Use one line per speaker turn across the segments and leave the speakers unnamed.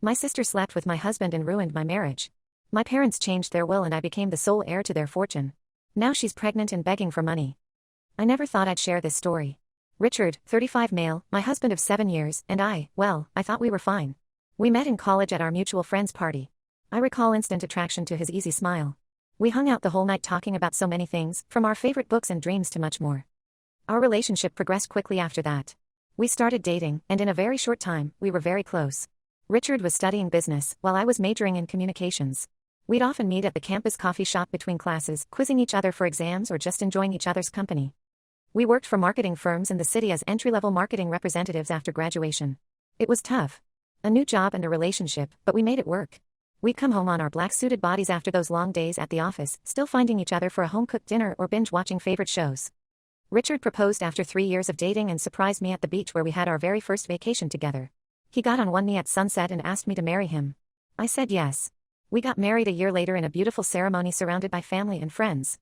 My sister slept with my husband and ruined my marriage. My parents changed their will and I became the sole heir to their fortune. Now she's pregnant and begging for money. I never thought I'd share this story. Richard, 35 male, my husband of 7 years, and I thought we were fine. We met in college at our mutual friend's party. I recall instant attraction to his easy smile. We hung out the whole night talking about so many things, from our favorite books and dreams to much more. Our relationship progressed quickly after that. We started dating, and in a very short time, we were very close. Richard was studying business, while I was majoring in communications. We'd often meet at the campus coffee shop between classes, quizzing each other for exams or just enjoying each other's company. We worked for marketing firms in the city as entry-level marketing representatives after graduation. It was tough. A new job and a relationship, but we made it work. We'd come home on our black-suited bodies after those long days at the office, still finding each other for a home-cooked dinner or binge-watching favorite shows. Richard proposed after 3 years of dating and surprised me at the beach where we had our very first vacation together. He got on one knee at sunset and asked me to marry him. I said yes. We got married a year later in a beautiful ceremony surrounded by family and friends.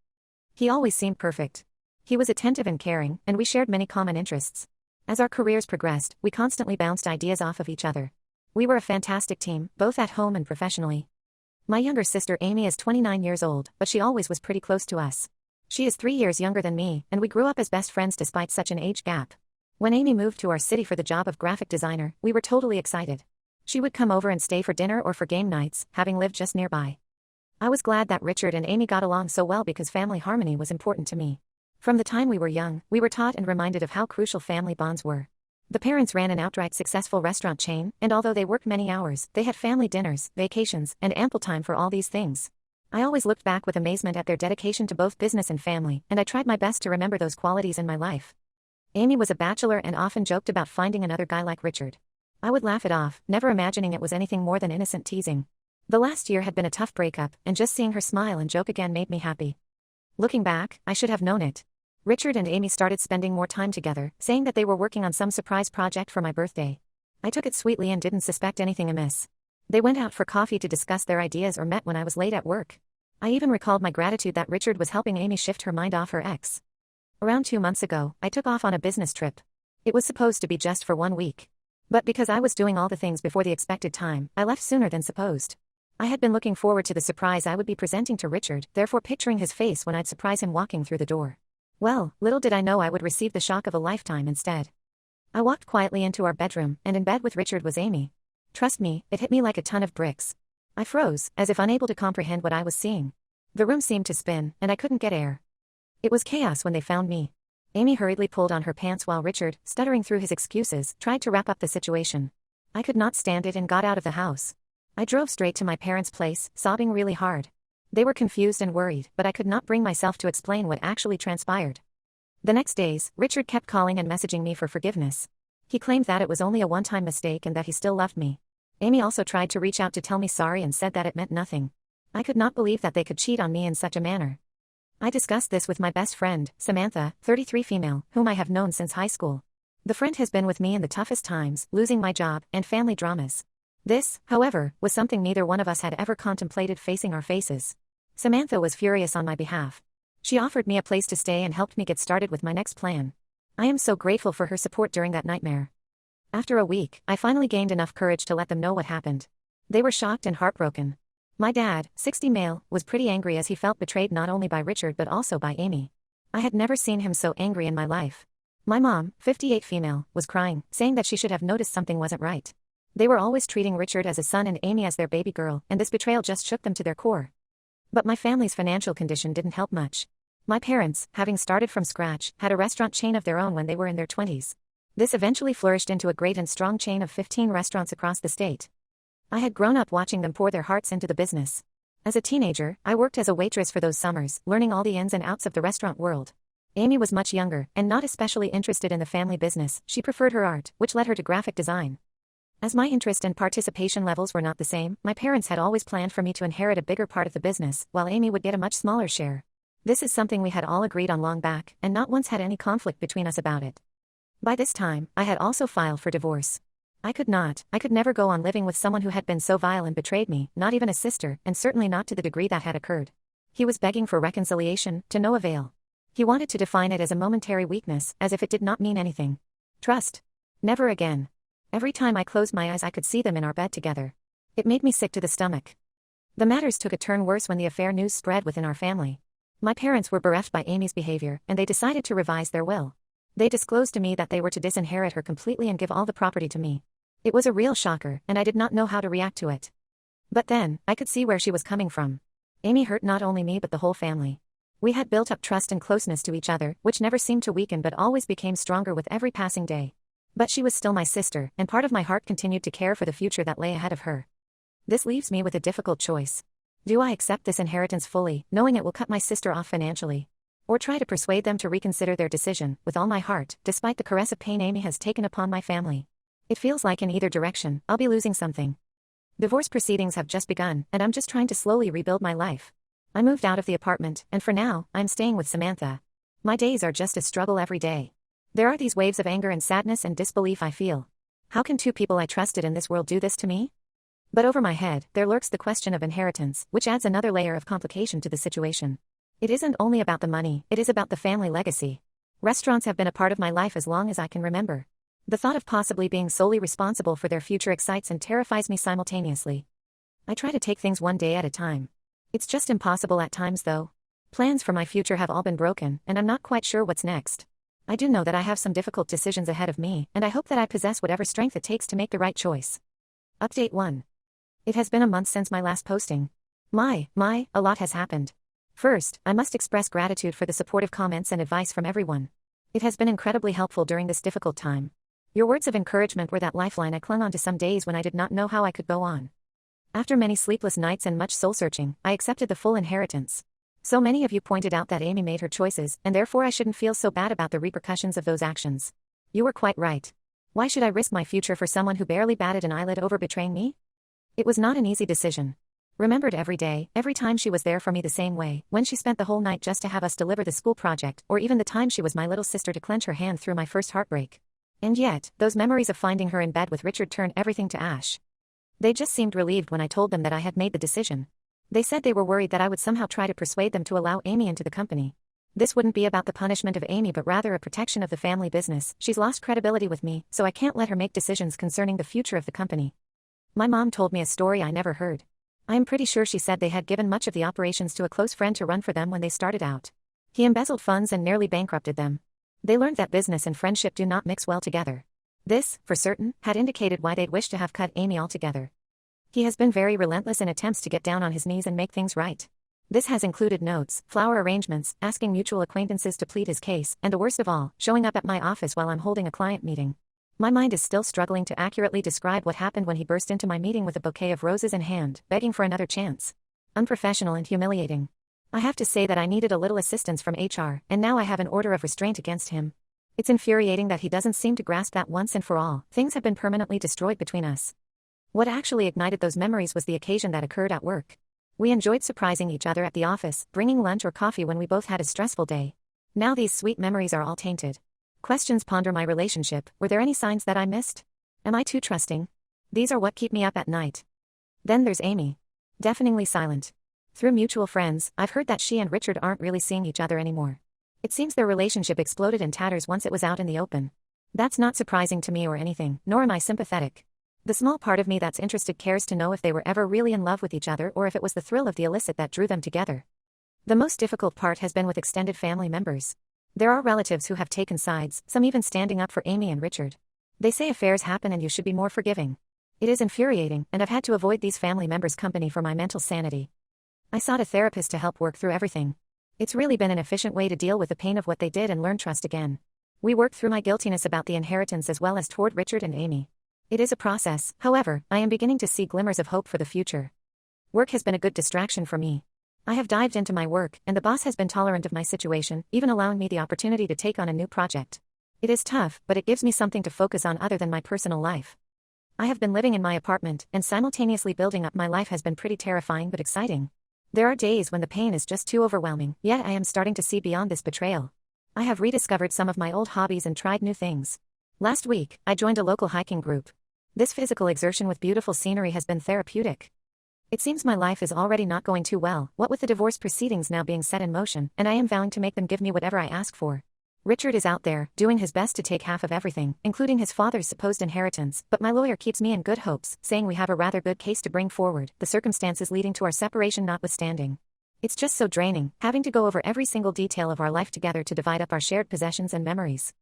He always seemed perfect. He was attentive and caring, and we shared many common interests. As our careers progressed, we constantly bounced ideas off of each other. We were a fantastic team, both at home and professionally. My younger sister Amy is 29 years old, but she always was pretty close to us. She is 3 years younger than me, and we grew up as best friends despite such an age gap. When Amy moved to our city for the job of graphic designer, we were totally excited. She would come over and stay for dinner or for game nights, having lived just nearby. I was glad that Richard and Amy got along so well because family harmony was important to me. From the time we were young, we were taught and reminded of how crucial family bonds were. The parents ran an outright successful restaurant chain, and although they worked many hours, they had family dinners, vacations, and ample time for all these things. I always looked back with amazement at their dedication to both business and family, and I tried my best to remember those qualities in my life. Amy was a bachelor and often joked about finding another guy like Richard. I would laugh it off, never imagining it was anything more than innocent teasing. The last year had been a tough breakup, and just seeing her smile and joke again made me happy. Looking back, I should have known it. Richard and Amy started spending more time together, saying that they were working on some surprise project for my birthday. I took it sweetly and didn't suspect anything amiss. They went out for coffee to discuss their ideas or met when I was late at work. I even recalled my gratitude that Richard was helping Amy shift her mind off her ex. Around 2 months ago, I took off on a business trip. It was supposed to be just for 1 week. But because I was doing all the things before the expected time, I left sooner than supposed. I had been looking forward to the surprise I would be presenting to Richard, therefore picturing his face when I'd surprise him walking through the door. Well, little did I know I would receive the shock of a lifetime instead. I walked quietly into our bedroom, and in bed with Richard was Amy. Trust me, it hit me like a ton of bricks. I froze, as if unable to comprehend what I was seeing. The room seemed to spin, and I couldn't get air. It was chaos when they found me. Amy hurriedly pulled on her pants while Richard, stuttering through his excuses, tried to wrap up the situation. I could not stand it and got out of the house. I drove straight to my parents' place, sobbing really hard. They were confused and worried, but I could not bring myself to explain what actually transpired. The next days, Richard kept calling and messaging me for forgiveness. He claimed that it was only a one-time mistake and that he still loved me. Amy also tried to reach out to tell me sorry and said that it meant nothing. I could not believe that they could cheat on me in such a manner. I discussed this with my best friend, Samantha, 33 female, whom I have known since high school. The friend has been with me in the toughest times, losing my job, and family dramas. This, however, was something neither one of us had ever contemplated facing our faces. Samantha was furious on my behalf. She offered me a place to stay and helped me get started with my next plan. I am so grateful for her support during that nightmare. After a week, I finally gained enough courage to let them know what happened. They were shocked and heartbroken. My dad, 60 male, was pretty angry as he felt betrayed not only by Richard but also by Amy. I had never seen him so angry in my life. My mom, 58 female, was crying, saying that she should have noticed something wasn't right. They were always treating Richard as a son and Amy as their baby girl, and this betrayal just shook them to their core. But my family's financial condition didn't help much. My parents, having started from scratch, had a restaurant chain of their own when they were in their 20s. This eventually flourished into a great and strong chain of 15 restaurants across the state. I had grown up watching them pour their hearts into the business. As a teenager, I worked as a waitress for those summers, learning all the ins and outs of the restaurant world. Amy was much younger, and not especially interested in the family business. She preferred her art, which led her to graphic design. As my interest and participation levels were not the same, my parents had always planned for me to inherit a bigger part of the business, while Amy would get a much smaller share. This is something we had all agreed on long back, and not once had any conflict between us about it. By this time, I had also filed for divorce. I could never go on living with someone who had been so vile and betrayed me, not even a sister, and certainly not to the degree that had occurred. He was begging for reconciliation, to no avail. He wanted to define it as a momentary weakness, as if it did not mean anything. Trust. Never again. Every time I closed my eyes I could see them in our bed together. It made me sick to the stomach. The matters took a turn worse when the affair news spread within our family. My parents were bereft by Amy's behavior, and they decided to revise their will. They disclosed to me that they were to disinherit her completely and give all the property to me. It was a real shocker, and I did not know how to react to it. But then, I could see where she was coming from. Amy hurt not only me but the whole family. We had built up trust and closeness to each other, which never seemed to weaken but always became stronger with every passing day. But she was still my sister, and part of my heart continued to care for the future that lay ahead of her. This leaves me with a difficult choice. Do I accept this inheritance fully, knowing it will cut my sister off financially? Or try to persuade them to reconsider their decision, with all my heart, despite the caress of pain Amy has taken upon my family? It feels like in either direction, I'll be losing something. Divorce proceedings have just begun, and I'm just trying to slowly rebuild my life. I moved out of the apartment, and for now, I'm staying with Samantha. My days are just a struggle every day. There are these waves of anger and sadness and disbelief I feel. How can two people I trusted in this world do this to me? But over my head, there lurks the question of inheritance, which adds another layer of complication to the situation. It isn't only about the money, it is about the family legacy. Restaurants have been a part of my life as long as I can remember. The thought of possibly being solely responsible for their future excites and terrifies me simultaneously. I try to take things one day at a time. It's just impossible at times though. Plans for my future have all been broken, and I'm not quite sure what's next. I do know that I have some difficult decisions ahead of me, and I hope that I possess whatever strength it takes to make the right choice. Update 1. It has been a month since my last posting. A lot has happened. First, I must express gratitude for the supportive comments and advice from everyone. It has been incredibly helpful during this difficult time. Your words of encouragement were that lifeline I clung on to some days when I did not know how I could go on. After many sleepless nights and much soul-searching, I accepted the full inheritance. So many of you pointed out that Amy made her choices, and therefore I shouldn't feel so bad about the repercussions of those actions. You were quite right. Why should I risk my future for someone who barely batted an eyelid over betraying me? It was not an easy decision. Remembered every day, every time she was there for me the same way, when she spent the whole night just to have us deliver the school project, or even the time she was my little sister to clench her hand through my first heartbreak. And yet, those memories of finding her in bed with Richard turned everything to ash. They just seemed relieved when I told them that I had made the decision. They said they were worried that I would somehow try to persuade them to allow Amy into the company. This wouldn't be about the punishment of Amy but rather a protection of the family business. She's lost credibility with me, so I can't let her make decisions concerning the future of the company. My mom told me a story I never heard. I am pretty sure she said they had given much of the operations to a close friend to run for them when they started out. He embezzled funds and nearly bankrupted them. They learned that business and friendship do not mix well together. This, for certain, had indicated why they'd wish to have cut Amy altogether. He has been very relentless in attempts to get down on his knees and make things right. This has included notes, flower arrangements, asking mutual acquaintances to plead his case, and the worst of all, showing up at my office while I'm holding a client meeting. My mind is still struggling to accurately describe what happened when he burst into my meeting with a bouquet of roses in hand, begging for another chance. Unprofessional and humiliating. I have to say that I needed a little assistance from HR, and now I have an order of restraint against him. It's infuriating that he doesn't seem to grasp that once and for all, things have been permanently destroyed between us. What actually ignited those memories was the occasion that occurred at work. We enjoyed surprising each other at the office, bringing lunch or coffee when we both had a stressful day. Now these sweet memories are all tainted. Questions ponder my relationship. Were there any signs that I missed? Am I too trusting? These are what keep me up at night. Then there's Amy. Deafeningly silent. Through mutual friends, I've heard that she and Richard aren't really seeing each other anymore. It seems their relationship exploded in tatters once it was out in the open. That's not surprising to me or anything, nor am I sympathetic. The small part of me that's interested cares to know if they were ever really in love with each other or if it was the thrill of the illicit that drew them together. The most difficult part has been with extended family members. There are relatives who have taken sides, some even standing up for Amy and Richard. They say affairs happen and you should be more forgiving. It is infuriating, and I've had to avoid these family members' company for my mental sanity. I sought a therapist to help work through everything. It's really been an efficient way to deal with the pain of what they did and learn trust again. We worked through my guiltiness about the inheritance as well as toward Richard and Amy. It is a process, however, I am beginning to see glimmers of hope for the future. Work has been a good distraction for me. I have dived into my work, and the boss has been tolerant of my situation, even allowing me the opportunity to take on a new project. It is tough, but it gives me something to focus on other than my personal life. I have been living in my apartment, and simultaneously building up my life has been pretty terrifying but exciting. There are days when the pain is just too overwhelming, yet I am starting to see beyond this betrayal. I have rediscovered some of my old hobbies and tried new things. Last week, I joined a local hiking group. This physical exertion with beautiful scenery has been therapeutic. It seems my life is already not going too well, what with the divorce proceedings now being set in motion, and I am vowing to make them give me whatever I ask for. Richard is out there, doing his best to take half of everything, including his father's supposed inheritance, but my lawyer keeps me in good hopes, saying we have a rather good case to bring forward, the circumstances leading to our separation notwithstanding. It's just so draining, having to go over every single detail of our life together to divide up our shared possessions and memories.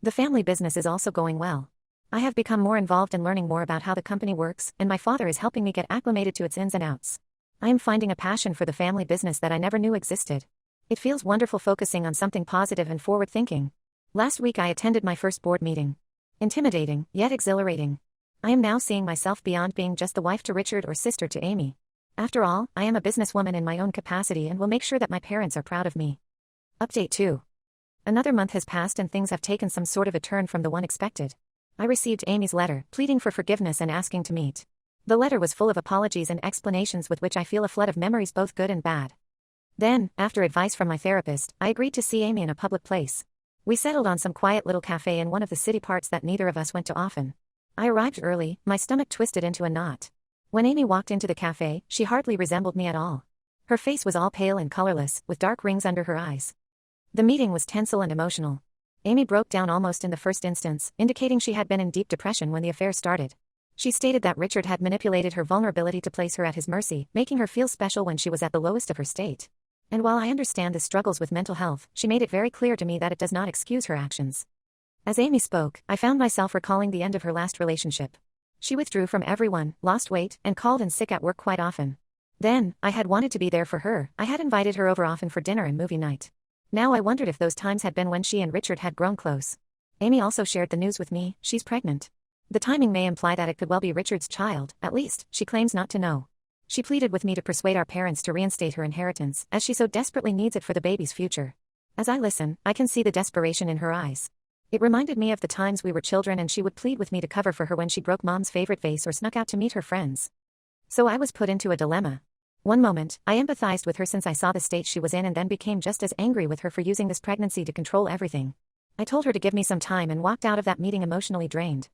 The family business is also going well. I have become more involved in learning more about how the company works, and my father is helping me get acclimated to its ins and outs. I am finding a passion for the family business that I never knew existed. It feels wonderful focusing on something positive and forward-thinking. Last week I attended my first board meeting. Intimidating, yet exhilarating. I am now seeing myself beyond being just the wife to Richard or sister to Amy. After all, I am a businesswoman in my own capacity and will make sure that my parents are proud of me. Update 2. Another month has passed and things have taken some sort of a turn from the one expected. I received Amy's letter, pleading for forgiveness and asking to meet. The letter was full of apologies and explanations with which I feel a flood of memories both good and bad. Then, after advice from my therapist, I agreed to see Amy in a public place. We settled on some quiet little cafe in one of the city parts that neither of us went to often. I arrived early, my stomach twisted into a knot. When Amy walked into the cafe, she hardly resembled me at all. Her face was all pale and colorless, with dark rings under her eyes. The meeting was tense and emotional. Amy broke down almost in the first instance, indicating she had been in deep depression when the affair started. She stated that Richard had manipulated her vulnerability to place her at his mercy, making her feel special when she was at the lowest of her state. And while I understand the struggles with mental health, she made it very clear to me that it does not excuse her actions. As Amy spoke, I found myself recalling the end of her last relationship. She withdrew from everyone, lost weight, and called in sick at work quite often. Then, I had wanted to be there for her, I had invited her over often for dinner and movie night. Now I wondered if those times had been when she and Richard had grown close. Amy also shared the news with me, she's pregnant. The timing may imply that it could well be Richard's child, at least, she claims not to know. She pleaded with me to persuade our parents to reinstate her inheritance, as she so desperately needs it for the baby's future. As I listen, I can see the desperation in her eyes. It reminded me of the times we were children and she would plead with me to cover for her when she broke mom's favorite vase or snuck out to meet her friends. So I was put into a dilemma. One moment, I empathized with her since I saw the state she was in and then became just as angry with her for using this pregnancy to control everything. I told her to give me some time and walked out of that meeting emotionally drained.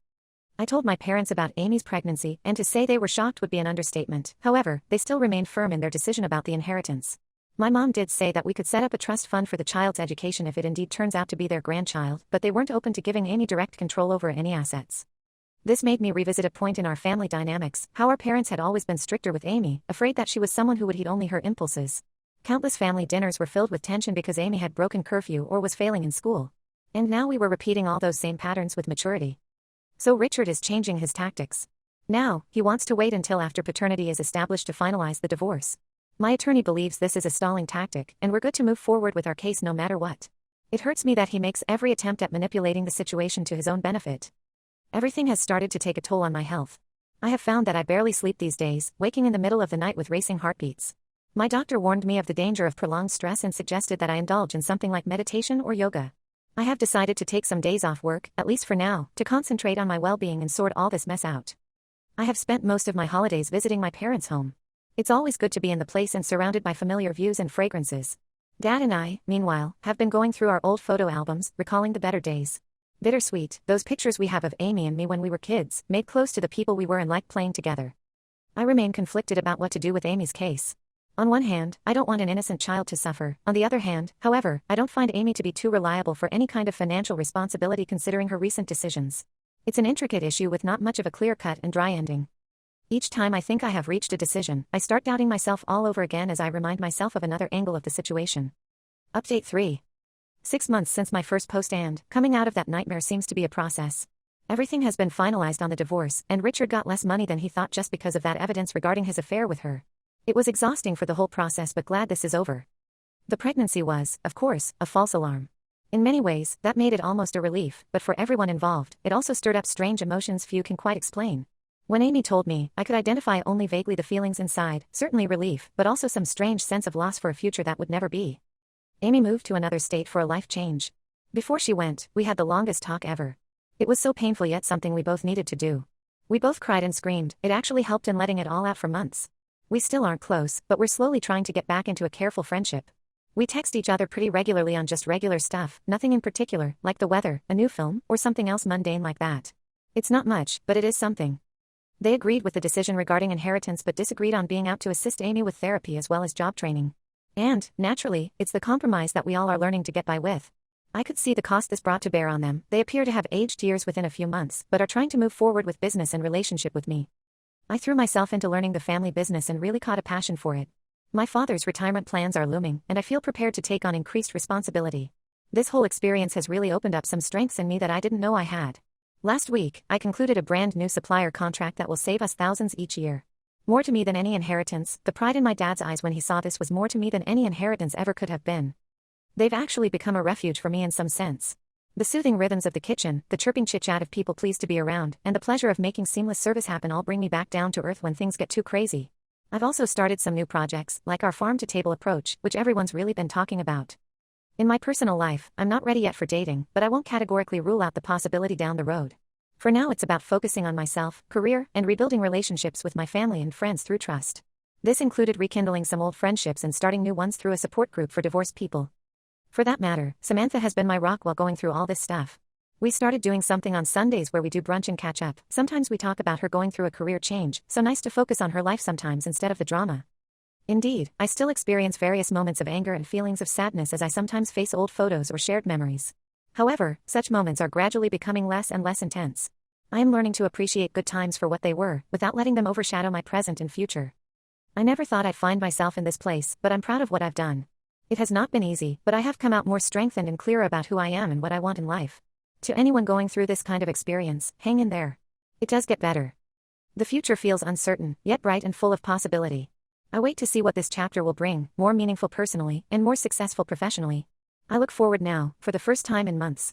I told my parents about Amy's pregnancy, and to say they were shocked would be an understatement. However, they still remained firm in their decision about the inheritance. My mom did say that we could set up a trust fund for the child's education if it indeed turns out to be their grandchild, but they weren't open to giving Amy direct control over any assets. This made me revisit a point in our family dynamics, how our parents had always been stricter with Amy, afraid that she was someone who would heed only her impulses. Countless family dinners were filled with tension because Amy had broken curfew or was failing in school. And now we were repeating all those same patterns with maturity. So Richard is changing his tactics. Now, he wants to wait until after paternity is established to finalize the divorce. My attorney believes this is a stalling tactic, and we're good to move forward with our case no matter what. It hurts me that he makes every attempt at manipulating the situation to his own benefit. Everything has started to take a toll on my health. I have found that I barely sleep these days, waking in the middle of the night with racing heartbeats. My doctor warned me of the danger of prolonged stress and suggested that I indulge in something like meditation or yoga. I have decided to take some days off work, at least for now, to concentrate on my well-being and sort all this mess out. I have spent most of my holidays visiting my parents' home. It's always good to be in the place and surrounded by familiar views and fragrances. Dad and I, meanwhile, have been going through our old photo albums, recalling the better days. Bittersweet, those pictures we have of Amy and me when we were kids, made close to the people we were and liked playing together. I remain conflicted about what to do with Amy's case. On one hand, I don't want an innocent child to suffer. On the other hand, however, I don't find Amy to be too reliable for any kind of financial responsibility considering her recent decisions. It's an intricate issue with not much of a clear-cut and dry ending. Each time I think I have reached a decision, I start doubting myself all over again as I remind myself of another angle of the situation. Update 3. 6 months since my first post and coming out of that nightmare seems to be a process. Everything has been finalized on the divorce, and Richard got less money than he thought just because of that evidence regarding his affair with her. It was exhausting for the whole process, but glad this is over. The pregnancy was, of course, a false alarm. In many ways, that made it almost a relief, but for everyone involved, it also stirred up strange emotions few can quite explain. When Amy told me, I could identify only vaguely the feelings inside, certainly relief, but also some strange sense of loss for a future that would never be. Amy moved to another state for a life change. Before she went, we had the longest talk ever. It was so painful yet something we both needed to do. We both cried and screamed, it actually helped in letting it all out for months. We still aren't close, but we're slowly trying to get back into a careful friendship. We text each other pretty regularly on just regular stuff, nothing in particular, like the weather, a new film, or something else mundane like that. It's not much, but it is something. They agreed with the decision regarding inheritance but disagreed on being out to assist Amy with therapy as well as job training. And, naturally, it's the compromise that we all are learning to get by with. I could see the cost this brought to bear on them. They appear to have aged years within a few months, but are trying to move forward with business and relationship with me. I threw myself into learning the family business and really caught a passion for it. My father's retirement plans are looming, and I feel prepared to take on increased responsibility. This whole experience has really opened up some strengths in me that I didn't know I had. Last week, I concluded a brand new supplier contract that will save us thousands each year. More to me than any inheritance. The pride in my dad's eyes when he saw this was more to me than any inheritance ever could have been. They've actually become a refuge for me in some sense. The soothing rhythms of the kitchen, the chirping chit-chat of people pleased to be around, and the pleasure of making seamless service happen all bring me back down to earth when things get too crazy. I've also started some new projects, like our farm-to-table approach, which everyone's really been talking about. In my personal life, I'm not ready yet for dating, but I won't categorically rule out the possibility down the road. For now, it's about focusing on myself, career, and rebuilding relationships with my family and friends through trust. This included rekindling some old friendships and starting new ones through a support group for divorced people. For that matter, Samantha has been my rock while going through all this stuff. We started doing something on Sundays where we do brunch and catch up. Sometimes we talk about her going through a career change, so nice to focus on her life sometimes instead of the drama. Indeed, I still experience various moments of anger and feelings of sadness as I sometimes face old photos or shared memories. However, such moments are gradually becoming less and less intense. I am learning to appreciate good times for what they were, without letting them overshadow my present and future. I never thought I'd find myself in this place, but I'm proud of what I've done. It has not been easy, but I have come out more strengthened and clearer about who I am and what I want in life. To anyone going through this kind of experience, hang in there. It does get better. The future feels uncertain, yet bright and full of possibility. I wait to see what this chapter will bring, more meaningful personally, and more successful professionally. I look forward now, for the first time in months,